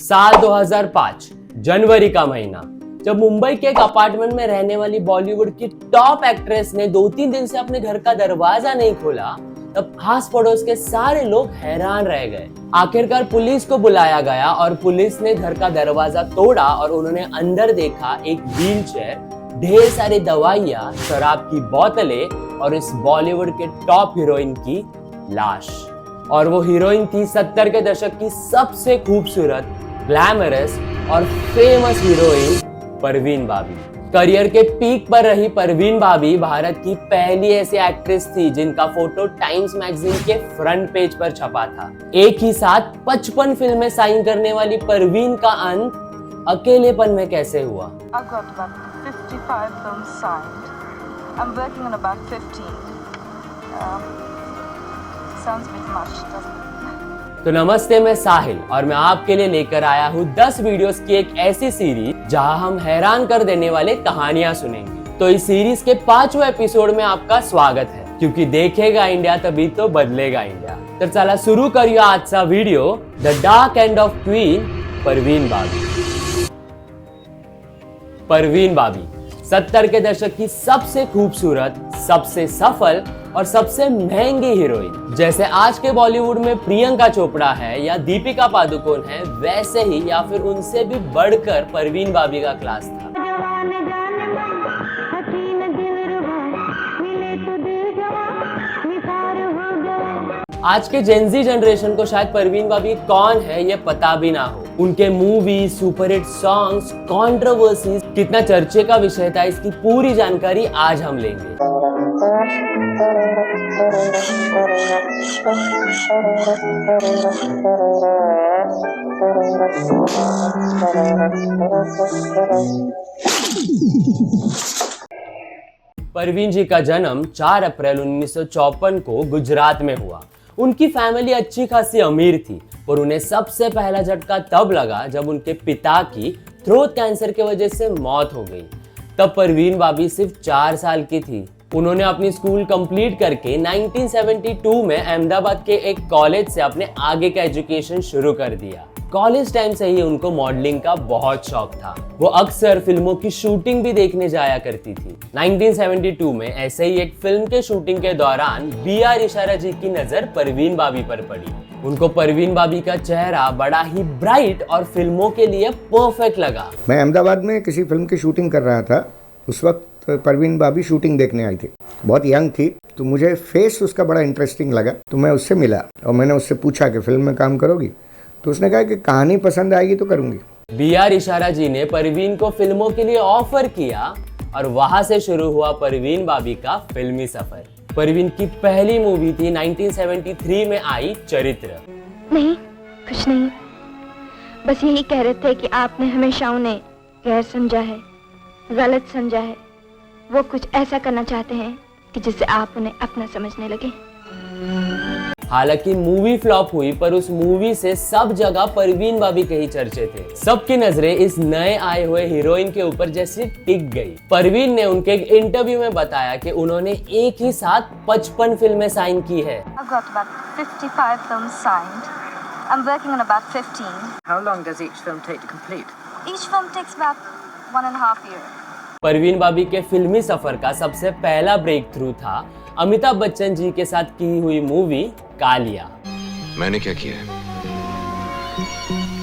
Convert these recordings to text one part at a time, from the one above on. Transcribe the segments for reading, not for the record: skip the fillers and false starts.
साल 2005 जनवरी का महीना, जब मुंबई के एक अपार्टमेंट में रहने वाली बॉलीवुड की टॉप एक्ट्रेस ने 2-3 दिन से अपने घर का दरवाजा नहीं खोला, तब आस पड़ोस के सारे लोग हैरान रह गए। आखिरकार पुलिस को बुलाया गया और पुलिस ने घर का दरवाजा तोड़ा और उन्होंने अंदर देखा एक व्हीलचेयर, ढेर सारी दवाइयां, शराब की बोतलें और इस बॉलीवुड के टॉप हीरोइन की लाश। और वो हीरोइन थी 70 के दशक की सबसे खूबसूरत, ग्लैमरस और फेमस हीरोइन परवीन बाबी। करियर के पीक पर रही परवीन बाबी भारत की पहली ऐसी एक्ट्रेस थी जिनका फोटो टाइम्स मैगजीन के फ्रंट पेज पर छपा था। एक ही साथ 55 फिल्में साइन करने वाली परवीन का अंत अकेलेपन में कैसे हुआ? I've got about 55 films signed. I'm working on about 15. Sounds a bit much, doesn't it? तो नमस्ते, मैं साहिल और मैं आपके लिए लेकर आया हूँ 10 वीडियोस की एक ऐसी सीरीज जहां हम हैरान कर देने वाले कहानियां सुनेंगे। तो इस सीरीज के 5वें एपिसोड में आपका स्वागत है, क्योंकि देखेगा इंडिया तभी तो बदलेगा इंडिया। तो चला शुरू करिए आजचा video, the dark end of queen Parveen Babi. Parveen Babi 70 के दशक की सबसे खूबसूरत, सबसे सफल और सबसे महंगी हीरोइन। जैसे आज के बॉलीवुड में प्रियंका चोपड़ा है या दीपिका पादुकोण है, वैसे ही या फिर उनसे भी बढ़कर परवीन बाबी का क्लास था। आज के जेनजी जनरेशन को शायद परवीन बाबी कौन है ये पता भी ना हो। उनके मूवी, सुपरहिट सॉन्ग्स, कंट्रोवर्सीज कितना चर्चे का विषय था, इसकी पूरी जानकारी आज हम लेंगे। परवीन जी का जन्म 4 अप्रैल 1954 को गुजरात में हुआ। उनकी फैमिली अच्छी खासी अमीर थी, पर उन्हें सबसे पहला झटका तब लगा जब उनके पिता की थ्रोट कैंसर की वजह से मौत हो गई। तब परवीन बाबी सिर्फ 4 साल की थी। उन्होंने अपनी स्कूल कंप्लीट करके 1972 में अहमदाबाद के एक कॉलेज से अपने आगे का एजुकेशन शुरू कर दिया। कॉलेज टाइम से ही उनको मॉडलिंग का बहुत शौक था। वो अक्सर फिल्मों की शूटिंग भी देखने जाया करती थी। 1972 में ऐसे ही एक फिल्म के शूटिंग के दौरान B.R. इशारा जी की नजर परवीन बाबी पर पड़ी। उनको परवीन बाबी का चेहरा बड़ा ही ब्राइट और फिल्मों के लिए परफेक्ट लगा। मैं अहमदाबाद में किसी फिल्म की शूटिंग कर रहा था। उस वक्त परवीन बाबी शूटिंग देखने आई थी। बहुत यंग थी, तो मुझे फेस उसका बड़ा इंटरेस्टिंग लगा, तो मैं उससे मिला और मैंने उससे पूछा कि फिल्म में काम करोगी? तो उसने कहा कि कहानी पसंद आएगी तो करूंगी। B.R. इशारा जी ने परवीन को फिल्मों के लिए ऑफर किया और वहां से शुरू हुआ परवीन बाबी का फिल्मी सफर। परवीन की पहली मूवी थी 1973 में आई चरित्र। नहीं, कुछ नहीं, बस यही कह रहे थे कि आपने हमेशा उन्हें गैर समझा है, गलत समझा है। वो कुछ ऐसा करना चाहते हैं कि जिससे आप उन्हें अपना समझने लगे। हालांकि मूवी फ्लॉप हुई, पर उस मूवी से सब जगह परवीन बाबी के ही चर्चे थे। सबकी नजरें इस नए आए हुए हीरोइन के ऊपर जैसे टिक गई। परवीन ने उनके एक इंटरव्यू में बताया कि उन्होंने एक ही साथ 55 फिल्में साइन की है। I've got about 55 films signed. I'm working on about 15. How long does each film take to complete? Each film takes about 1.5 years. Parveen बाबी के फिल्मी सफर का सबसे पहला ब्रेक थ्रू था अमिताभ बच्चन जी के साथ की हुई मूवी कालिया। मैंने क्या किया है?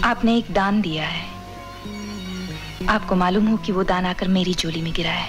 आपने एक दान दिया है। आपको मालूम हो कि वो दान आकर मेरी झोली में गिरा है।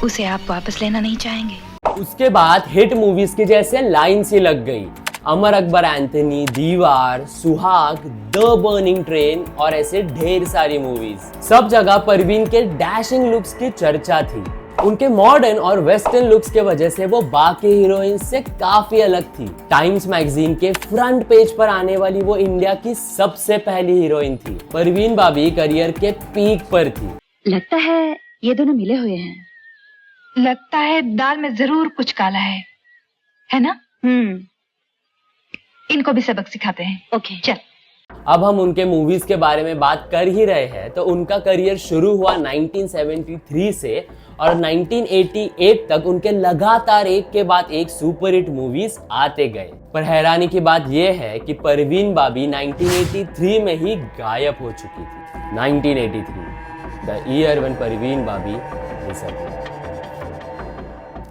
उसे आप वापस लेना नहीं चाहेंगे। उसके बाद हिट मूवीज की जैसे लाइन सी लग गई। अमर अकबर एंथनी, दीवार, सुहाग, द बर्निंग ट्रेन और ऐसे ढेर सारी मूवीज। सब जगह परवीन के डैशिंग लुक्स की चर्चा थी। उनके मॉडर्न और वेस्टर्न लुक्स के वजह से वो बाकी हीरोइन से काफी अलग थी। टाइम्स मैगजीन के फ्रंट पेज पर आने वाली वो इंडिया की सबसे पहली हीरोइन थी। परवीन बाबी करियर के पीक पर थी। लगता है ये दोनों मिले हुए हैं। लगता है दाल में जरूर कुछ काला है ना? इनको भी सबक सिखाते हैं। ओके, चल। अब हम उनके मूवीज के बारे में बात कर ही रहे हैं, तो उनका करियर शुरू हुआ 1973 से और 1988 तक उनके लगातार एक के बाद एक सुपरहिट मूवीज आते गए। पर हैरानी की बात यह है कि परवीन बाबी 1983 में ही गायब हो चुकी थी। 1983, the year when Parveen Babi disappeared.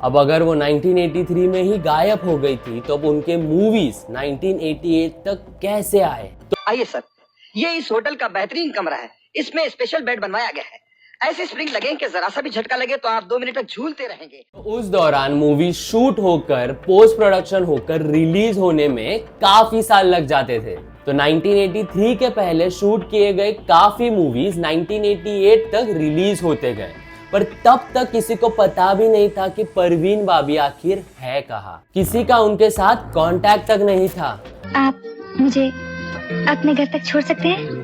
अब अगर वो 1983 में ही गायब हो गई थी तो अब उनके मूवीज 1988 तक कैसे आए? तो आइए सर, ये इस होटल का बेहतरीन कमरा है। इसमें स्पेशल बेड बनवाया गया है। ऐसे स्प्रिंग लगेंगे कि जरा सा भी झटका लगे तो आप 2 मिनट तक झूलते रहेंगे। तो उस दौरान मूवी शूट होकर पोस्ट प्रोडक्शन होकर रिलीज होने में काफी साल लग जाते थे। तो 1983 के पहले शूट किए गए काफी मूवीज 1988 तक रिलीज होते गए, पर तब तक किसी को पता भी नहीं था कि परवीन बाबी आखिर है कहाँ। किसी का उनके साथ कांटेक्ट तक नहीं था। आप मुझे अपने घर तक छोड़ सकते हैं?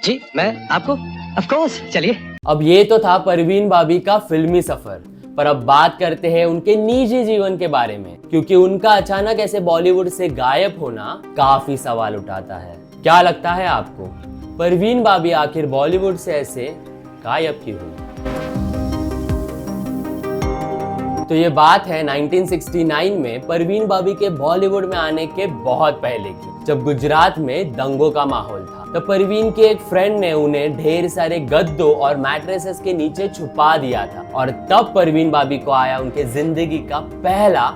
जी, मैं आपको ऑफ कोर्स, चलिए। अब ये तो था परवीन बाबी का फिल्मी सफर, पर अब बात करते हैं उनके निजी जीवन के बारे में, क्योंकि उनका अचानक ऐसे बॉलीवुड से गायब होना काफी सवाल उठाता है। क्या लगता है आपको, परवीन बाबी आखिर बॉलीवुड से ऐसे गायब क्यों हुई? तो ये बात है 1969 में परवीन बाबी के बॉलीवुड में आने के बहुत पहले की, जब गुजरात में दंगों का माहौल था। तो परवीन के एक फ्रेंड ने उन्हें ढेर सारे गद्दों और मैट्रेसेस के नीचे छुपा दिया था, और तब परवीन बाबी को आया उनके जिंदगी का पहला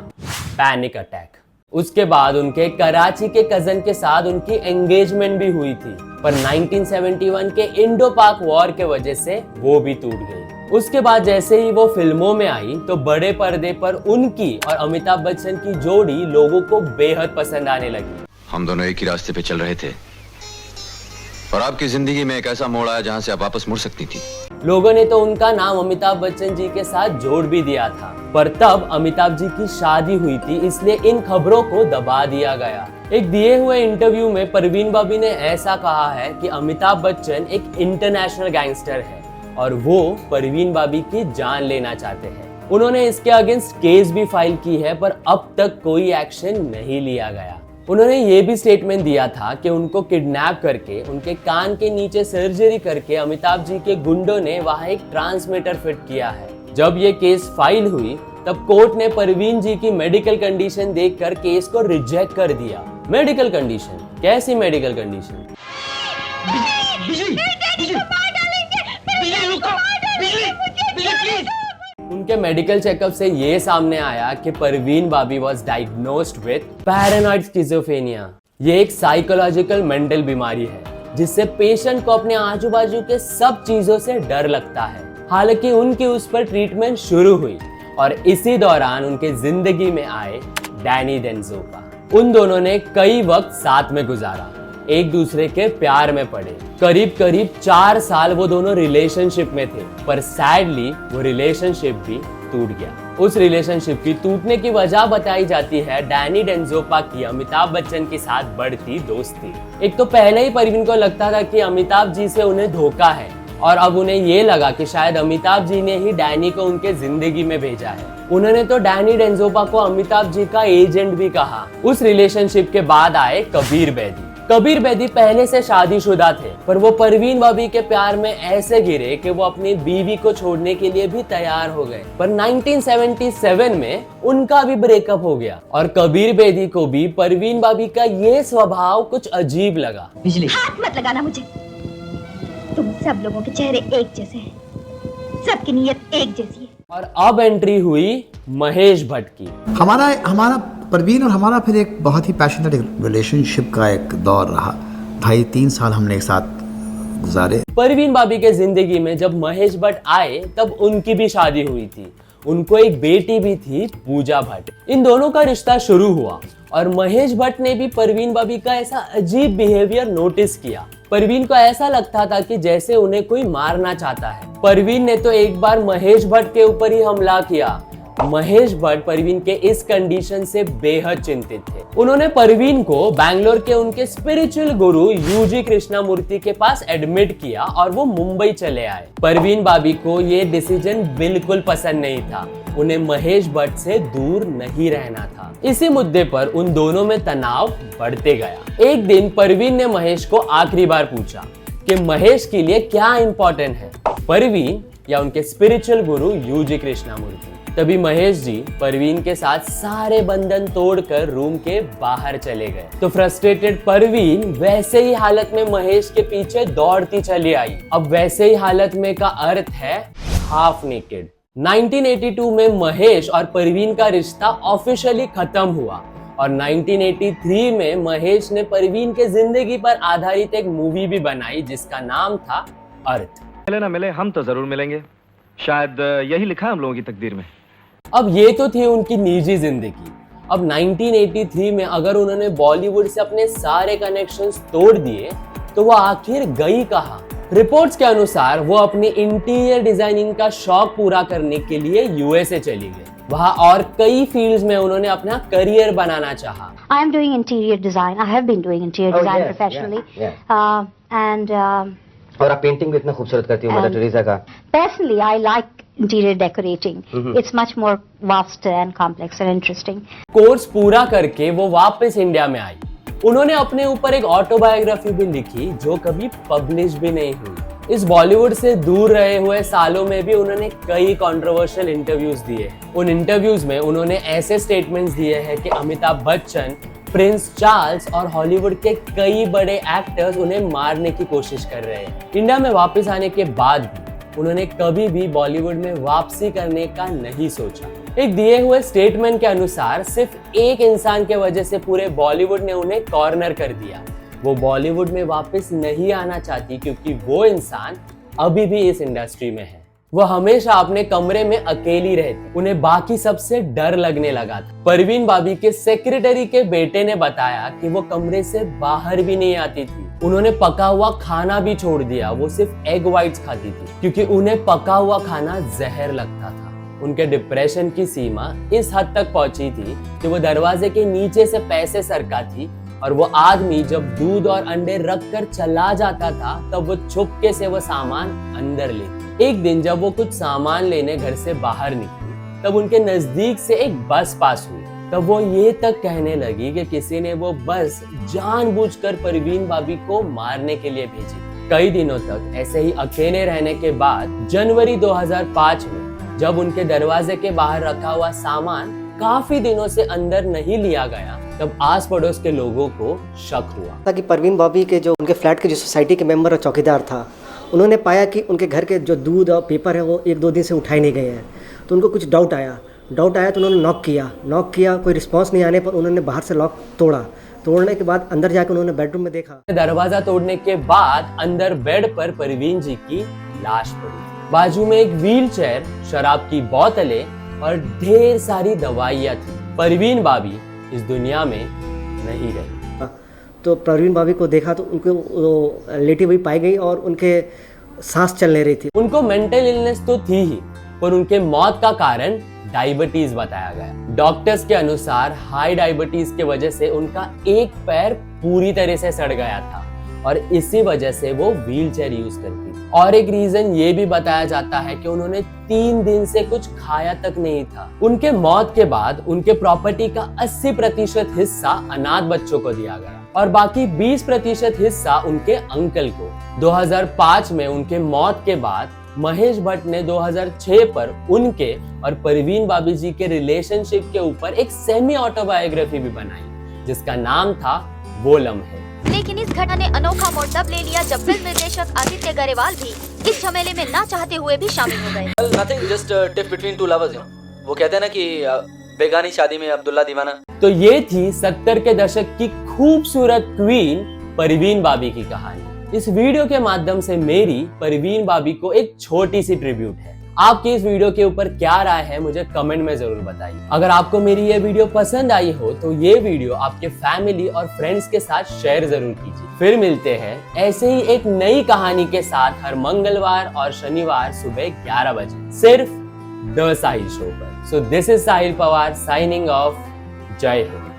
पैनिक अटैक। उसके बाद उनके कराची के कजन के साथ उनकी एंगेजमेंट भी हुई थी, पर 1971 के इंडो पाक वॉर के वजह से वो भी टूट गई। उसके बाद जैसे ही वो फिल्मों में आई तो बड़े पर्दे पर उनकी और अमिताभ बच्चन की जोड़ी लोगों को बेहद पसंद आने लगी। हम दोनों एक ही रास्ते पे चल रहे थे और आपकी जिंदगी में एक ऐसा मोड़ आया जहां से आप वापस मुड़ सकती थी। लोगों ने तो उनका नाम अमिताभ बच्चन जी के साथ जोड़ भी दिया था, पर तब अमिताभ जी की शादी हुई थी, इसलिए इन खबरों को दबा दिया गया। एक दिए हुए इंटरव्यू में परवीन बाबी ने ऐसा कहा है कि अमिताभ बच्चन एक इंटरनेशनल गैंगस्टर है और वो परवीन बाबी की जान लेना चाहते हैं। उन्होंने इसके अगेंस्ट केस भी फाइल की है, पर अब तक कोई एक्शन नहीं लिया गया। उन्होंने ये भी स्टेटमेंट दिया था कि उनको किडनैप करके उनके कान के नीचे सर्जरी करके अमिताभ जी के गुंडों ने वहां एक ट्रांसमीटर फिट किया है। जब ये केस फाइल हुई तब कोर्ट ने परवीन जी की मेडिकल कंडीशन देखकर केस को रिजेक्ट कर दिया। Medical condition? कैसी मेडिकल कंडीशन? उनके मेडिकल चेकअप से ये सामने आया कि Parveen Babi was diagnosed with paranoid schizophrenia. ये एक साइकोलॉजिकल मेंटल बीमारी है जिससे पेशेंट को अपने आजू बाजू के सब चीजों से डर लगता है। हालांकि उनकी उस पर ट्रीटमेंट शुरू हुई और इसी दौरान उनके जिंदगी में आए डैनी डेंजोपा। उन दोनों ने कई वक्त साथ में गुजारा, एक दूसरे के प्यार में पड़े। करीब 4 साल वो दोनों रिलेशनशिप में थे, पर सैडली वो रिलेशनशिप भी टूट गया। उस रिलेशनशिप की टूटने की वजह बताई जाती है डैनी डेंजोपा की अमिताभ बच्चन के साथ बढ़ती दोस्ती। एक तो पहले ही परवीन को लगता था कि अमिताभ जी से उन्हें धोखा है, और अब उन्हें ये लगा कि शायद अमिताभ जी ने ही डैनी को उनके जिंदगी में भेजा है। उन्होंने तो डैनी डेंजोपा को अमिताभ जी का एजेंट भी कहा। उस रिलेशनशिप के बाद आए कबीर बेदी। कबीर बेदी पहले से शादीशुदा थे, पर वो परवीन बाबी के प्यार में ऐसे गिरे कि वो अपनी बीवी को छोड़ने के लिए भी तैयार हो गए। पर 1977 में उनका भी ब्रेकअप हो गया और कबीर बेदी को भी परवीन बाबी का ये स्वभाव कुछ अजीब लगा। बिजली हाथ मत लगाना मुझे। तुम सब लोगों के चेहरे एक जैसे हैं, सबकी नीयत एक जैसी है। और अब एंट्री हुई महेश भट्ट की। हमारा परवीन और हमारा फिर एक बहुत ही पैशनेट रिलेशनशिप का एक दौर रहा। 2.5-3 साल हमने एक साथ गुजारे। परवीन बाबी के जिंदगी में जब महेश भट्ट आए तब उनकी भी शादी हुई थी। उनको एक बेटी भी थी, पूजा भट्ट। इन दोनों का रिश्ता शुरू हुआ और महेश भट्ट ने भी परवीन बाबी का ऐसा अजीब बिहेवियर नोटिस किया। परवीन को ऐसा लगता था कि जैसे उन्हें कोई मारना चाहता है। परवीन ने तो एक बार महेश भट्ट के ऊपर ही हमला किया। महेश भट्ट परवीन के इस कंडीशन से बेहद चिंतित थे। उन्होंने परवीन को बैंगलोर के उनके स्पिरिचुअल गुरु यूजी कृष्णामूर्ति के पास एडमिट किया और वो मुंबई चले आए। परवीन बाबी को ये डिसीजन बिल्कुल पसंद नहीं था। उन्हें महेश भट्ट से दूर नहीं रहना था। इसी मुद्दे पर उन दोनों में तनाव बढ़ते गया। एक दिन परवीन ने महेश को आखिरी बार पूछा कि महेश के लिए क्या इंपॉर्टेंट है। परवीन या उनके स्पिरिचुअल गुरु यूजी कृष्णामूर्ति। तभी महेश जी परवीन के साथ सारे बंधन तोड़कर रूम के बाहर चले गए। तो फ्रस्ट्रेटेड परवीन वैसे ही हालत में महेश के पीछे दौड़ती चली आई। अब वैसे ही हालत में का अर्थ है हाफ नेकेड। 1982 में महेश और परवीन का रिश्ता ऑफिशियली खत्म हुआ और 1983 में महेश ने परवीन के जिंदगी पर आधारित एक मूवी भी बनाई जिसका नाम था अर्थ। मिले ना मिले, हम तो जरूर मिलेंगे। शायद यही लिखा है हम लोगों की तकदीर में। अब ये तो थी उनकी निजी जिंदगी। अब 1983 में अगर उन्होंने बॉलीवुड से अपने सारे कनेक्शंस तोड़ दिए तो वो आखिर गई कहाँ? रिपोर्ट्स के अनुसार वो अपनी इंटीरियर डिजाइनिंग का शौक पूरा करने के लिए यूएसए चली गई। वहाँ और कई फील्ड्स में उन्होंने अपना करियर बनाना चाहा। I am doing interior design. I have been doing interior design professionally. और आप पेंटिंग भी इतना खूबसूरत करती हो मदर टेरेसा का। Personally, I like interior decorating. It's much more vast and complex and interesting. Course पूरा करके वो वापस इंडिया में आई। उन्होंने अपने ऊपर एक ऑटोबायोग्राफी भी लिखी जो कभी पब्लिश भी नहीं हुई। इस बॉलीवुड से दूर रहे हुए सालों में भी उन्होंने कई कंट्रोवर्शियल इंटरव्यूज दिए। उन इंटरव्यूज में उन्होंने ऐसे स्टेटमेंट्स दिए हैं कि अमिताभ बच्चन, प्रिंस चार्ल्स और हॉलीवुड के कई बड़े एक्टर्स उन्हें मारने की कोशिश कर रहे हैं। इंडिया में वापस आने के बाद भी उन्होंने कभी भी बॉलीवुड में वापसी करने का नहीं सोचा। एक दिए हुए स्टेटमेंट के अनुसार सिर्फ एक इंसान के वजह से पूरे बॉलीवुड ने उन्हें कॉर्नर कर दिया। वो बॉलीवुड में वापस नहीं आना चाहती क्योंकि वो इंसान अभी भी इस इंडस्ट्री में है। वो हमेशा अपने कमरे में अकेली रहती। उन्हें बाकी सबसे डर लगने लगा था। परवीन बाबी के सेक्रेटरी के बेटे ने बताया कि वो कमरे से बाहर भी नहीं आती थी। उन्होंने पका हुआ खाना भी छोड़ दिया। वो सिर्फ एग वाइट्स खाती थी क्योंकि उन्हें पका हुआ खाना जहर लगता था। उनके डिप्रेशन की सीमा इस हद तक पहुंची थी कि वो दरवाजे के नीचे से पैसे सरकाती और वो आदमी जब दूध और अंडे रख कर चला जाता था तब वो चुपके से वो सामान अंदर लेती। एक दिन जब वो कुछ सामान लेने घर से बाहर निकली तब उनके नजदीक से एक बस पास हुई। तब वो ये तक कहने लगी कि किसी ने वो बस जानबूझकर परवीन बाबी को मारने के लिए भेजी। कई दिनों तक ऐसे ही अकेले रहने के बाद जनवरी 2005 में जब उनके दरवाजे के बाहर रखा हुआ सामान काफी दिनों से अंदर नहीं लिया गया तब आस पड़ोस के लोगों को शक हुआ ताकि परवीन बाबी के जो उनके फ्लैट के जो सोसाइटी के मेंबर और चौकीदार था उन्होंने पाया कि उनके घर के जो दूध और पेपर है वो 1-2 दिन से उठाए नहीं गए हैं। तो उनको कुछ डाउट आया तो उन्होंने नॉक किया, कोई रिस्पांस नहीं आने पर उन्होंने बाहर से लॉक तोड़ने के बाद अंदर जाकर उन्होंने बेडरूम में देखा। दरवाजा तोड़ने के बाद अंदर बेड पर परवीन जी की लाश पड़ी। बाजू में एक व्हीलचेयर, शराब की बोतलें और ढेर सारी दवाइयाँ थी। परवीन बाबी इस दुनिया में नहीं रही। तो परवीन बाबी को देखा तो उनको लेटी हुई पाई गई और उनके सांस चल नहीं रही थी। उनको मेंटल इलनेस तो थी ही पर उनके मौत का कारण डायबिटीज बताया गया। डॉक्टर्स के अनुसार हाई डायबिटीज की वजह से उनका एक पैर पूरी तरह से सड़ गया था और इसी वजह से वो व्हीलचेयर यूज करती थी। और एक रीजन ये भी बताया जाता है कि उन्होंने 3 दिन से कुछ खाया तक नहीं था। उनके मौत के बाद उनके प्रॉपर्टी का 80% हिस्सा अनाथ बच्चों को दिया गया और बाकी 20% हिस्सा उनके अंकल को। 2005 में उनके मौत के बाद महेश भट्ट ने 2006 पर उनके और परवीन बाबी जी के रिलेशनशिप के ऊपर एक सेमी ऑटोबायोग्राफी भी बनाई जिसका नाम था वो लम्हे। लेकिन इस घटना ने अनोखा मोड़ तब ले लिया जब फिल्म निर्देशक आदित्य गरेवाल भी इस झमेले में ना चाहते हुए भी शामिल हो गए। Nothing, just a tiff between two lovers, you know. वो कहते हैं ना कि बेगानी शादी में अब्दुल्ला दीवाना। तो ये थी 70 के दशक की खूबसूरत क्वीन परवीन बाबी की कहानी। इस वीडियो के माध्यम से मेरी परवीन बाबी को एक छोटी सी ट्रिब्यूट है। आपकी इस वीडियो के ऊपर क्या राय है मुझे कमेंट में जरूर बताइए। अगर आपको मेरी ये वीडियो पसंद आई हो तो ये वीडियो आपके फैमिली और फ्रेंड्स के साथ शेयर जरूर कीजिए। फिर मिलते हैं ऐसे ही एक नई कहानी के साथ हर मंगलवार और शनिवार सुबह 11 बजे सिर्फ द साहिल शो पर। So this is Sahil Pawar signing off. जय हिंद।